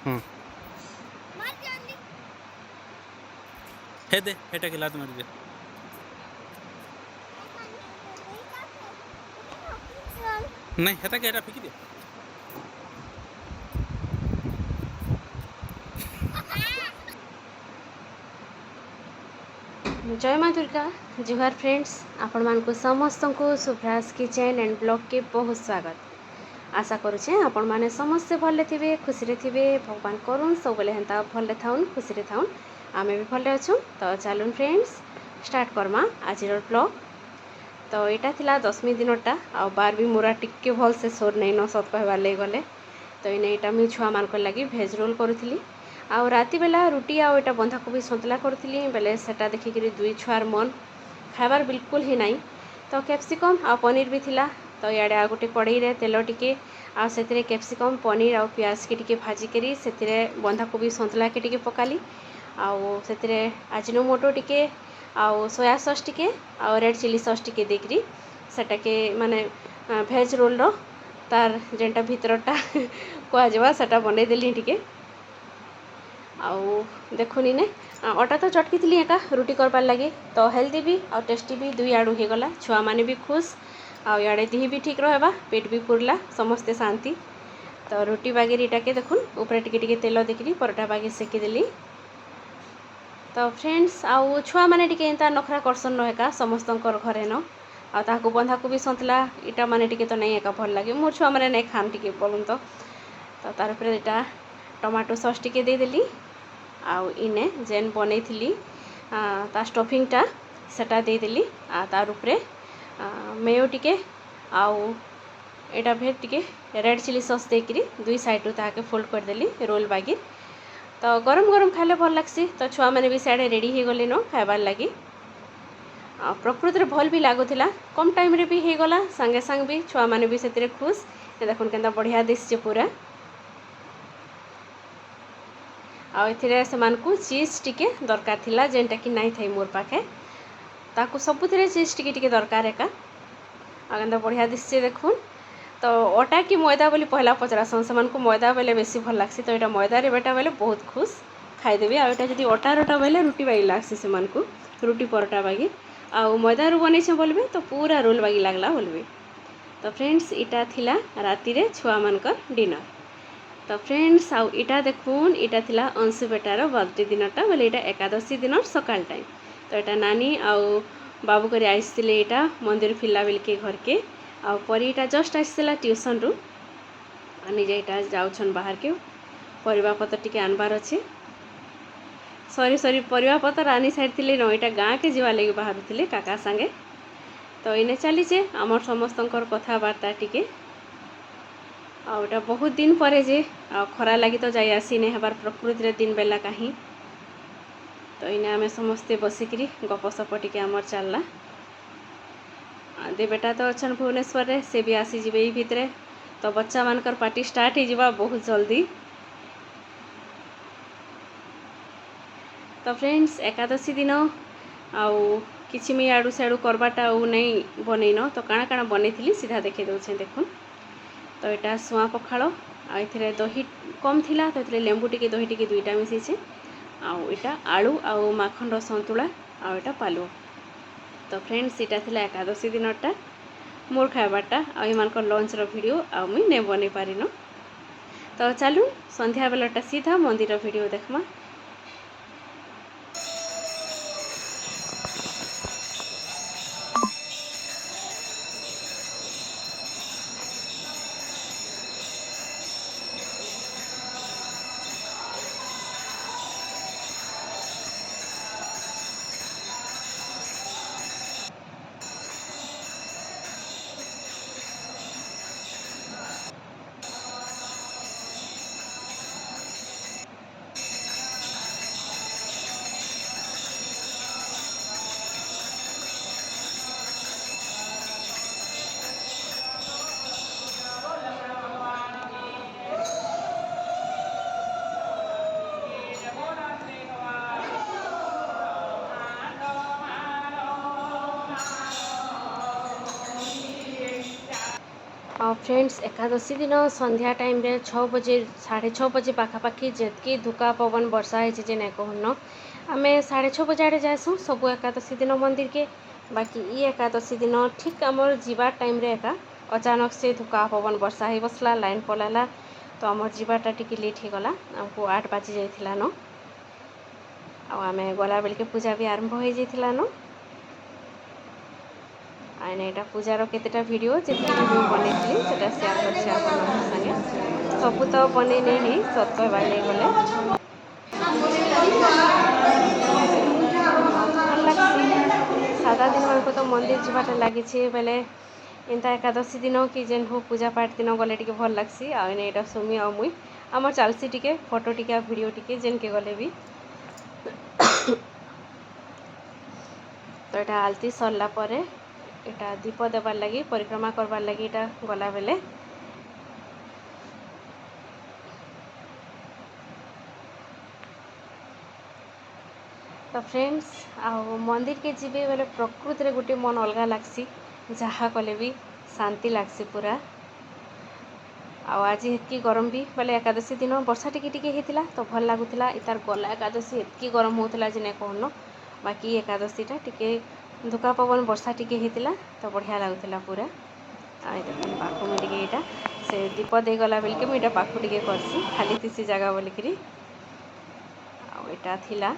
हम्म हे दे हेटा के लात मार दे नहीं हेता के हेटा फेंकी दे जय माँ दुर्गा जुहार फ्रेंड्स आपण मानकु समस्त को सुभ्रास किचेन एंड ब्लॉग के बहुत स्वागत। आशा करुचे आपण माने समस्ते भले थिबे खुशी थिबे भगवान करुन सब बेले हेंता भले थाउन खुशी थाउन आमे भी भले अछु। तो चलून फ्रेंड्स स्टार्ट करमा आज ब्लॉग। तो यहाँ थिला 10वीं दिनटा आ बार भी मोरा टिके भल से सोर नहीं न सत कहबार लगे गले। तो इने यहाँ मुझे छुआ मान लगी भेज रोल करूली आ राति बेला रुटी आटा बंधाकोबी सतला करूली बेले सेटा देखिक दुई छुआर मन खाबार बिल्कुल ही नहीं। तो कैप्सिकम आ पनीर भी थिला। तो इे आ गोटे कड़ई तेल टिके से कैप्सिकम पनीर आ प्याज के टिके भाजिकी से बंधाकोबी सतला के टिके पकाली से आजिनोमोटो टिके आउ सोया सॉस टिके आ रेड चिली सॉस टिके देकरी सेटा के माने भेज रोल रो तार जेनटा भितरटा कहवा सेटा बनै देली टिके आउ देखुनी ने अटा तो चटकी थी एका रुटी करबार लगे। तो हेल्दी भी और टेस्टी भी दुई आड़ू हो गला छुआ मैंने भी खुश आड़े देह भी ठीक रहा पेट भी पुरला समस्ते शांति। तो रुटी बागेर इटा के देखुन ऊपर टिके तेल देखी परोटा बागेर सेकीदेली। तो फ्रेंड्स आउ छुआ मैंने टिके एंता नखरा करसन न एका समस्त घरे न आ बंधाकोबी सतला इटा मैंने टिके तो नहीं एका भल लगे मोर छुआ मैंने नहीं खान टिके बोलूँ तो तार पर इटा टमाटो सॉस टिके देदेली आउ इने जेन बनै थी ता स्टफिंगटा सेटा देदेली आ तार उपरे मेयो टिके आउ एटा फिर टिके रेड चिली सॉस देकरी दुई साइड ताके फोल्ड करदेली रोल बागी। तो गरम गरम खाले भल लगसी। तो छुआ मैंने भी सियाड़े रेडी हो गले न खाबार लगी प्रकृति भल भी लगुला कम टाइम रे भी हो गला संगे संग भी छुआ मैंने भी से खुश देखुन के बढ़िया दिशे पूरा आउ से चीज टिके दरकार थिला जेनटा कि नहीं थी मोर पाखे ताकू सबुथिरे चीज टिके दरकार एका आगे बढ़िया दिशे देखुन। तो अटा कि मैदा बोली पहला पचरासन से मैदा बेले बेसी भल लगसी। तो यहाँ मैदा रे बेटा बेले बहुत खुश खाईदेवी आटा जब अटारटा बेले रुटी बागी लगसी से रुटी परोटा बागी आउ मैदारू बन बोलबे तो पूरा रोल बागी लगला बोलबे। तो फ्रेंड्स इटा थिला राति रे छुआ मानकर डिनर। तो फ्रेंड्स आउ इटा देखुन इटा थिला अंशु बेटार बर्थडे दिनटा बोले इटा एकादशी दिन सकाल टाइम। तो यहाँ नानी आउ बाबू कर आसते यहाँ मंदिर फिरला बेल के घर के आउ परीटा जस्ट आसला ट्यूशन रु निजे यहाँ जाऊन बाहर के परिवा पतर टिके आनबार अच्छे सरी परिवा पतर आनी सारी न यहाँ गाँ के जीवा लगे बाहर थे काका सांगे। तो इने चलीचे आमर समस्त कथबार्ता टिके आउटा बहुत दिन पर जे खरा लगी तो जाई आसी नहीं हबार प्रकृति रे दिन बेला कहीं। तो इने आमे समस्ते बसिकी गपसप टिके आमर चलला दे बेटा तो अच्छा भुवनेश्वर रे से भी आसी जीवे ई भितरे। तो बच्चा मानकर पार्टी स्टार्ट हो जावा बहुत जल्दी। तो फ्रेंड्स एकादशी दिन आउ किछि मी आड़ू साड़ू करवाटा नहीं बनईन तो काଣା काଣା बनई सीधा देखे दौचे देखुन। तो यहाँ सुआ पखाड़ आए दही कम थिला तो लेंबू टिके दही टिके दुईटा मिसेचे आउ इटा आलू आउ माखन सन्तुला आउ इटा पालुआ। तो फ्रेंड्स इटा थिला एकादशी दिनटा मोर खाबाटा आमान लंच वीडियो आ मुई नहीं बन पारिन। तो चलू संध्या बेलाटा सीधा मंदिर वीडियो देखमा। फ्रेंड्स एकादशी दिन संध्या टाइम रे 6 बजे 6:30 बजे पाखापाखि जेतकी धुका पवन वर्षा है जे नहीं कहन आम 6:30 बजे आड़े जासूँ सब एकादशी दिन मंदिर के। बाकी ई एकादशी दिन ठीक आमर जीवार टाइम रे एका अचानक से धुका पवन वर्षा ही बसला लाइन पलाला तो आमर जीवाटा टिके लेट हो गला आमको 8 बाजी जाइथिला न आम गला बेल के पूजा भी आरंभ हो जाइथिला न आने एटा पूजार केतेटा वीडियो जितकी वीडियो बनई सेटा शेयर करछि आपन संगे सब तो बनई नहीं सत कहबार नहीं गले भल लगसी सादा दिन मानक तो मंदिर जावाटा लगी बेले एंता एकादशी दिन कि जेन हो पूजा पाठ दिन गले टिके भल लगसी आने एटा सुमी आ मुई आमर चलसी टिके फोटो टिके वीडियो टिके जेन के गले भी तो यहाँ आलती सरला परे एटा दीप देवार लगी परिक्रमा करवार लगी एटा गला बेले तो फ्रेंड्स आ मंदिर के जीवे बेले प्रकृति रे गोटे मन अलग लगसी जहाँ कले भी शांति लगसी पूरा आज इतकी गरम भी बोले एकादशी दिन वर्षा टिके होता तो भल लगुला इतार गला एकादशी इतकी गरम होता जे नहीं कहन बाकी एकादशीटा टिके धुका पवन वर्षा टिके होता तो बढ़िया लगुला पूरा देखो पाख मुझे यहाँ से दीप दे गला बेल के मुझे पाख टिके करसी खाली थी जगह बोलिकी आटा थिला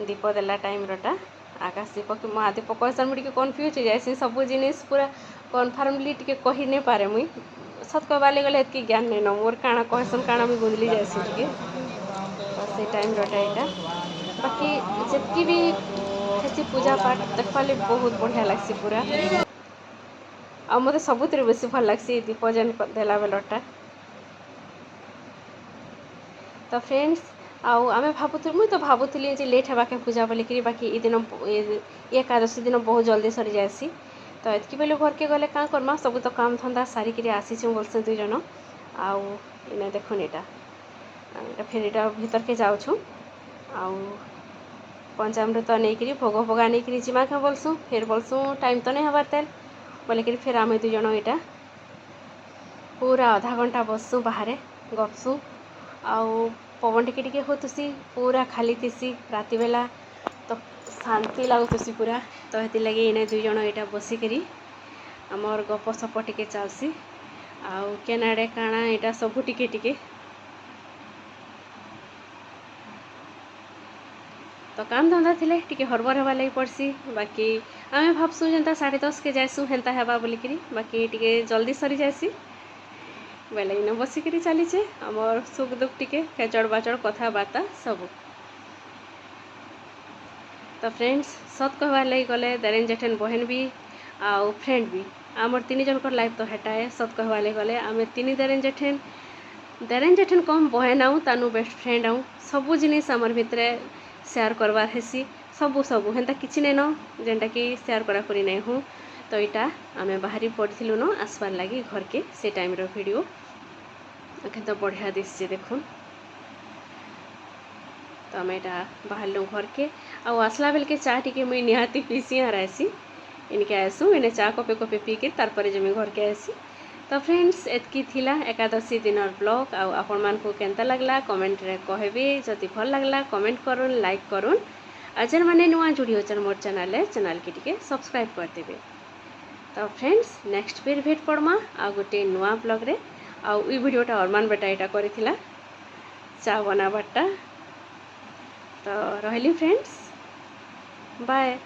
दीप देला टाइम रटा आकाश दीप कि महादीप कहसन मुझे कन्फ्यूज हो जाए सब जिनिस पूरा कन्फर्मली टिके कही नहीं पारे मुई सत कहबार गले इतनी ज्ञान नहीं न मोर काଣା कहसन काଣା भी गुंदली जासी टिके से टाइम रटा यहाँ बाकी जितकी भी हेसी पूजा पाठ देखवा बहुत बढ़िया लगसी पूरा आ मते सबुत बेसी भल लगसी दीप जेन देला बेलटा तो फ्रेंड्स आम भावुल मुझे तो भावुली लेट होगा पूजा बोलिकी बाकी ये दिन एकादशी दिन बहुत जल्दी सरी जासी तो एतकी बेले घर के गले क्या करमा सब तो काम धंदा सारिकी आसी बोलसे 2 जन आउ इने देखुन यहाँ फिर यहाँ भीतर के जाऊँ आउ पंचामृत नहीं भोग भोगा नहीं जीमा क्या बोलसूँ फिर बोलसूँ टाइम तो नहीं हबार तेल बोलिकी फिर आम 2 जन यहाँ पूरा आधा घंटा बससूँ बाहर गपसूँ आउ पवन टिके होतुसी पूरा खाली थीसी राति बेला तो शांति लगुसी पूरा तो ये लगे इने 2 जन यहाँ बसिकी आमर गप सप टिके चलसी आउ केनाडे काଣା यहाँ सबू टिके तो काम धंदा थिले टिके हरबर हवा लगी पड़सी बाकी आम भावसु जेनता 10:30 के जाइसु हेन्ता हेबा बोलिकी बाकी टिके जल्दी सरी जासी बेले इन बसिकी चलीचे आमर सुख दुख टिके खेचड़ बाचड़ कथबार्ता सब तो फ्रेंड्स सत कहबार लगी गले देरेन जेठन बहन भी आउ फ्रेंड भी आमर 3 जन लाइफ तो हेटा है सत कहबार लगी गले आम 3 देरेन जेठन कम बहन आऊँ तानु बेस्ट फ्रेंड आऊँ सबू जिनिस आमर भितरे शेयर करवार हेसी सबू सबू हेन्ता किसी नहीं न जेनटा कि शेयर करा करी नहीं हूँ तो यहाँ आम बाहरी पड़ू न आसबार लगी घर के से टाइम रो वीडियो तो बढ़िया दिशे देखुन तो आम यहाँ बाहर घर के आसला बेल के चा टिके मुई निहाती पीसी आ रही इनके आसू इन्हें चा कपे कपे पीके तार जमी घर के आसी तो फ्रेंड्स एतकी थिला एकादशी दिन ब्लॉग आपण मानकु केनता लगला कमेंट रे कहबे जदि भल लगला कमेंट करूँ लाइक करूँ आजर माने नुआ जुड़ी होचन मोर चैनल के टिके सब्सक्राइब कर देबे तो फ्रेंड्स नेक्स्ट फिर भेट पड़मा आ गोटे नुआ ब्लॉग रे आउ ई वीडियोटा अरमान बेटा यहाँ करिथिला चा बनाबारटा तो रहली फ्रेंड्स बाय।